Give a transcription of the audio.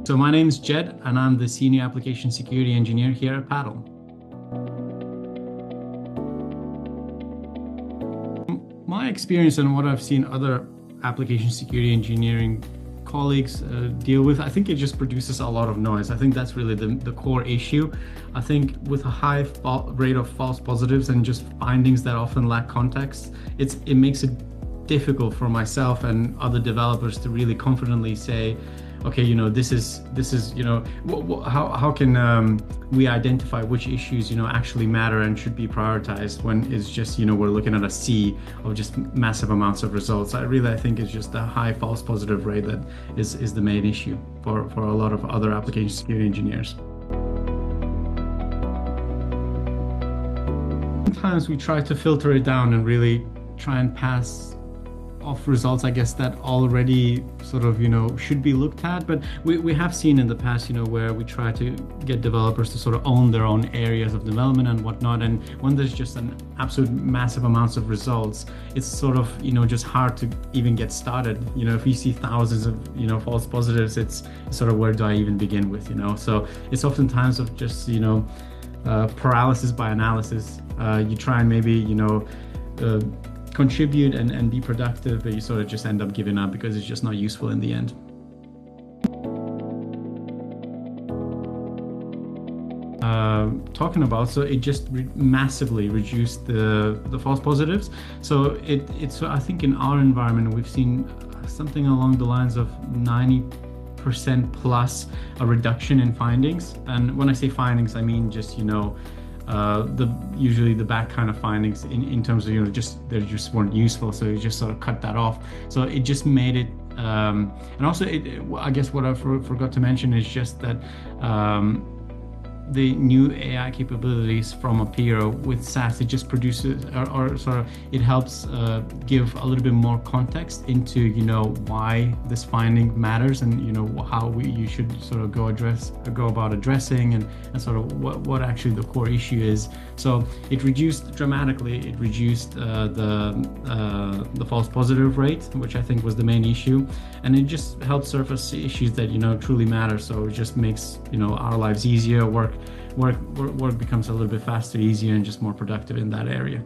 So my name is Jed, and I'm the Senior Application Security Engineer here at Paddle. My experience and what I've seen other application security engineering colleagues deal with, I think it just produces a lot of noise. I think that's really the core issue. I think with a high rate of false positives and just findings that often lack context, it makes it difficult for myself and other developers to really confidently say, okay, this is, how can we identify which issues, actually matter and should be prioritized when it's just, we're looking at a sea of just massive amounts of results. I think it's just a high false positive rate that is the main issue for a lot of other application security engineers. Sometimes we try to filter it down and really try and pass off results, I guess, that already sort of, should be looked at. But we have seen in the past, where we try to get developers to sort of own their own areas of development and whatnot. And when there's just an absolute massive amounts of results, it's sort of, just hard to even get started. If you see thousands of, false positives, it's sort of, where do I even begin with, So it's oftentimes of just, paralysis by analysis. You try and maybe, contribute and be productive, but you sort of just end up giving up because it's just not useful in the end. Talking about, so it just massively reduced the false positives. So it's I think in our environment we've seen something along the lines of 90% plus a reduction in findings. And when I say findings, I mean just usually the bad kind of findings in terms of they just weren't useful, so you just sort of cut that off. So it just made it and also I guess what I forgot to mention is just that the new AI capabilities from Apiiro with SAST, it just produces or sort of it helps give a little bit more context into why this finding matters and how you should sort of go about addressing and sort of what actually the core issue is. So it reduced dramatically. It reduced the false positive rate, which I think was the main issue, and it just helps surface issues that truly matter. So it just makes our lives easier. Work becomes a little bit faster, easier, and just more productive in that area.